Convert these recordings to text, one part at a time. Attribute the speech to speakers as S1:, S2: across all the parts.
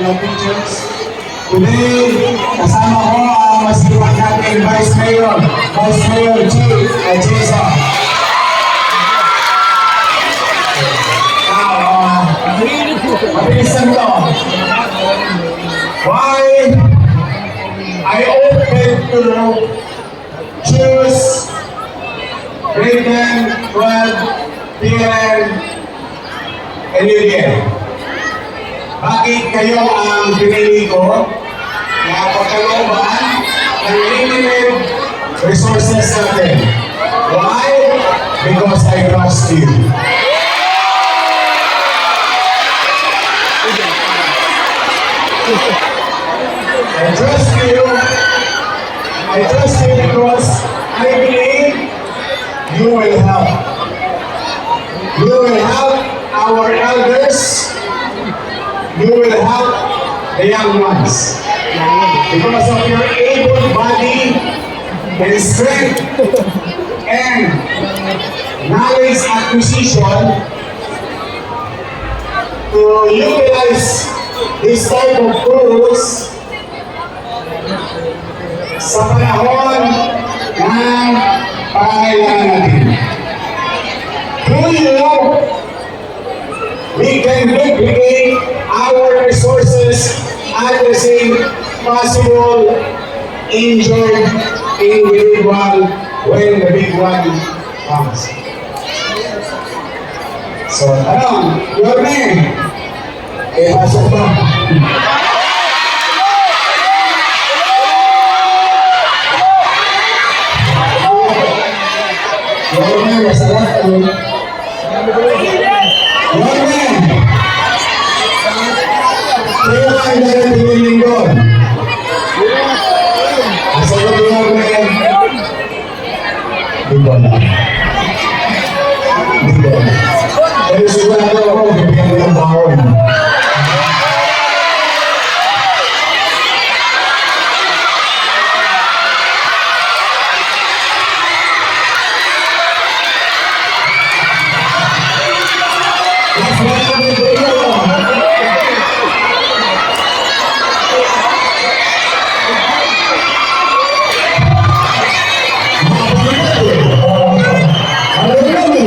S1: fellow teachers. Today, kasama ko ang masipag nating Vice Mayor G. Jason. Mabilisan to. Why I opted to choose grade 10, 12, PLN, and UDL. Bakit kayo ang pinili ko na pagkalooban ng limited resources natin? Why? Because I trust you. I trust you. I trust you because I believe you will help. You will help our elders. You will help the young ones. Because of your able body and strength and knowledge acquisition to utilize this type of tools sa panahon ng pangailangan natin. Through you, we can duplicate our resources at the same possible injured individual when the big one comes. So, tanong, your name? Pasok ba? Yorme, masarap to. Yorme! Kaya kayo na rin tingin doon. Asa ko doon ako na yan? Di ba na? Di ba na? Pero sigurado ako, bibigyan ko ng bawon.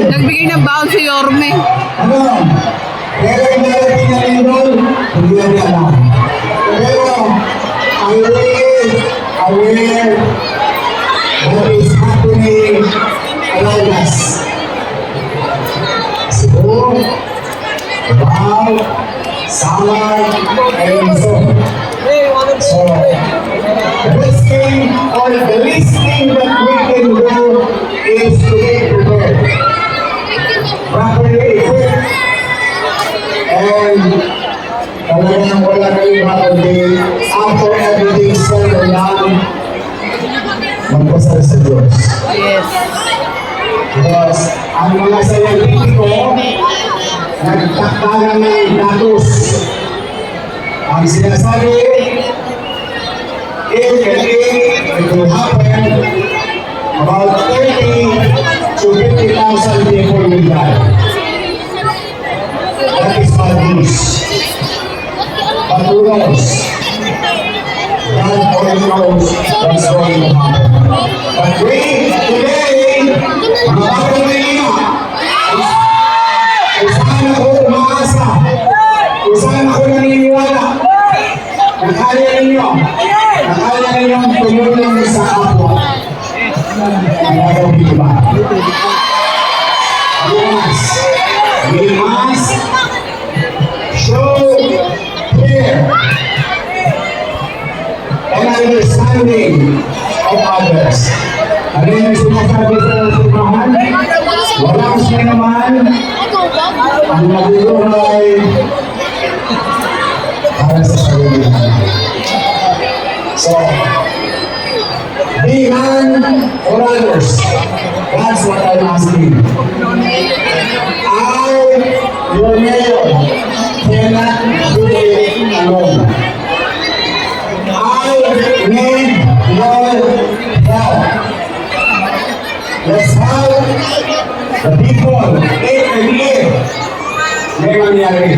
S2: Nagbigay ng baon si Yorme.
S1: Ano? Pero yung narating na rin doon, hindi na alam. Pero, I'm really aware what is happening around us. Cebu, Davao, Samar, and so. So, the best thing or the least thing that we can do is to get prepared. Properly equipped and talagang wala kayo kundi after everything said and done, magpasal sa Diyos.
S2: Yes.
S1: Because ang mga sayantipiko nagtaktanan ng datos. Ang sinasabi, if it will happen, about 30 to 50,000 people will die. That is bad news. But who knows? God only knows what's going to happen. But we, today, mga Panginoon, kung saan ako umaasa, kung saan ako naniniwala, na kaya ninyong tumulong sa kapwa. We must show care and understanding of others. Ano yung sinasabi sa sumahan? Walang siya naman ang nagulunay para sa sarili. So, be man or others. That's what I'm asking. I, your mayor, cannot do it alone. I need your help. Let's help the people. May mangyari.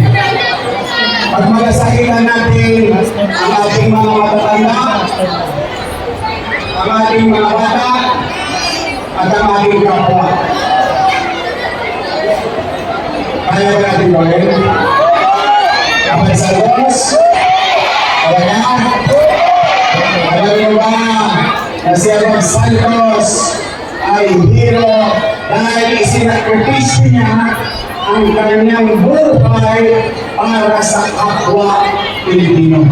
S1: At magasakitan natin ang ating mga matatanda, ang ating mga bata, at ang ating kapwa. Kaya ba natin gawin? Kapag sa Diyos, kaya alam niyo ba na si Abang Santos ay hero dahil isinakripisyo niya ang kanyang buhay para sa kapwa Pilipino.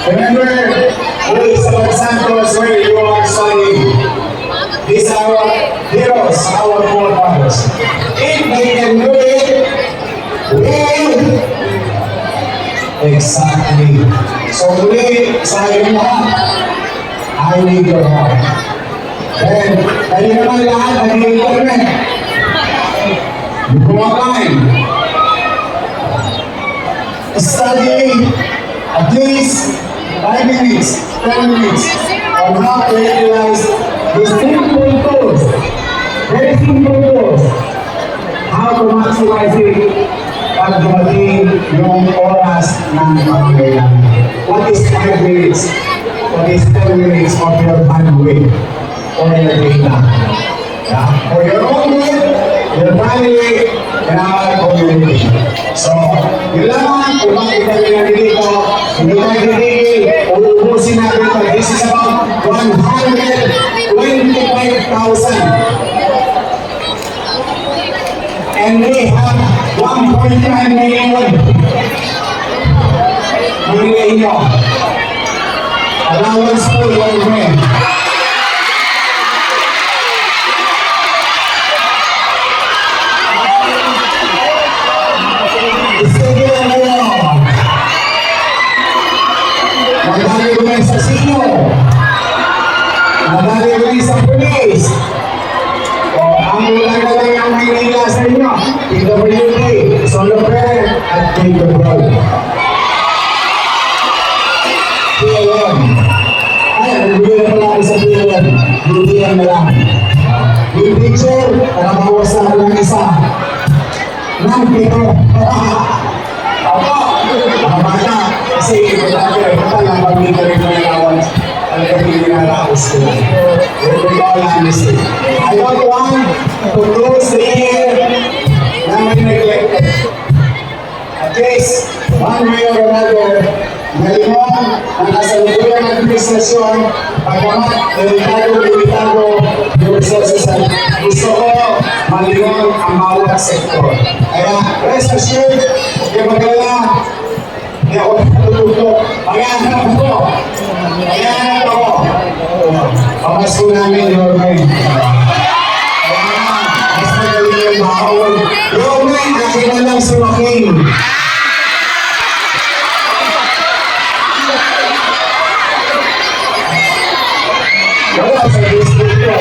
S1: Remember, who is Abang Santos where you are studying? These are our heroes, our forefathers. If they can do it, we exactly. So muli, sa akin lahat, I need your help. Then, dahil naman lahat, nag-internet. Kumakain. Study at least 5 minutes, 10 minutes on how to utilize the simple tools, very simple tools, how to maximize it pag dumating yung oras ng pagkailan. What is 5 minutes? What is 10 minutes of your bandwidth or your data? Yeah? For your own good, your family, and our community. So, yun lang, kung bakit kami nandito, hindi tayo titigil, uubusin natin ito. This is about 125,000. And we have 1.9 million. Mamili inyo. Allowance po yung men. Istigilan nyo. Madali rin sa sinyo. Madali rin sa pulis. Ang ulan na lang ang Maynila sa inyo, PWD, Solo Prayer, at Take the Road. PLM. Ay, nabibigyan na pala ako sa PLM. Bibigyan na lang. Yung picture, nakabawas na lang isa. Nang pito. Ako, mga bata, kasi ito lang pag-ito rin ng allowance. Talagang hindi nakakos ko. With all honesty. I don't want to close the year na may neglected. At least, one way or another, ngayon, ang kasalukuyan ng administrasyon, pagkamat, limitado yung resources na gusto ko, malingon ang bawat sektor. Kaya, rest assured, okay magala, hindi ako natutulog. Maghanap ako. Maghanap ako. Pamasko namin, Yorme. Kaya na, mas magaling yung bahon. Yorme, akin na lang si Joaquin. Wala sa district ko.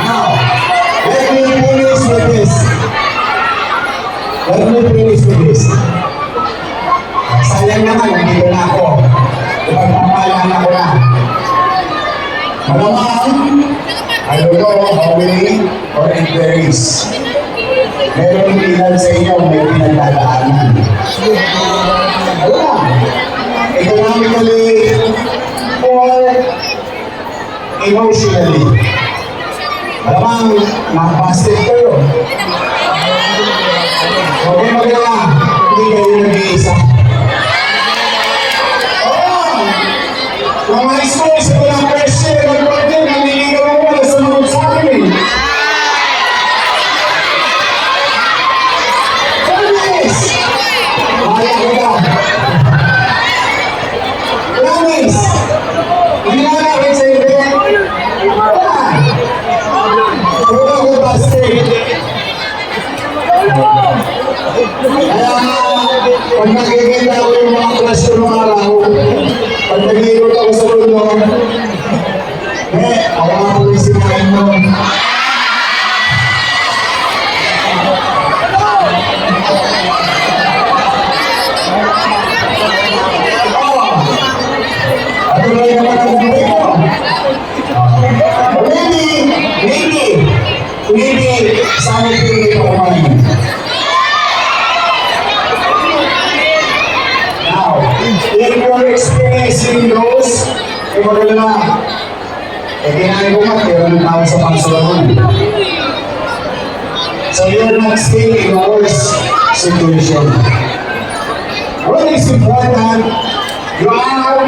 S1: Now, let me finish with this. Let me finish with this. Sayang naman, nandito na ako. Ipagpapalaan ako na. Malamang, I don't know how many or if there is. Meron ilan sa inyo may pinagdadaanan. Wala. Economically or emotionally. Malamang, nakapasted kayo. Okay, magala. Hindi kayo nag-iisa. Mga schools ko lang first year, mag-partner, naniligaw ako wala sa mga sa akin. Promise! Mahal ko ka. Promise! Hindi na namin sa event. Wala! Wala ko basket. Kaya pag nakikita ko yung mga classroom ng araw, pag nag-iirot ako sa tulong, awa ko yung sinayin mo. At tuloy naman ang buhay ko. Maybe, sa everything you want. Now, if you're experiencing those, ikaw na, kinahin ko nga, pero ng tao sa pangsulungan. So you're not still in a worse situation. What is important, you have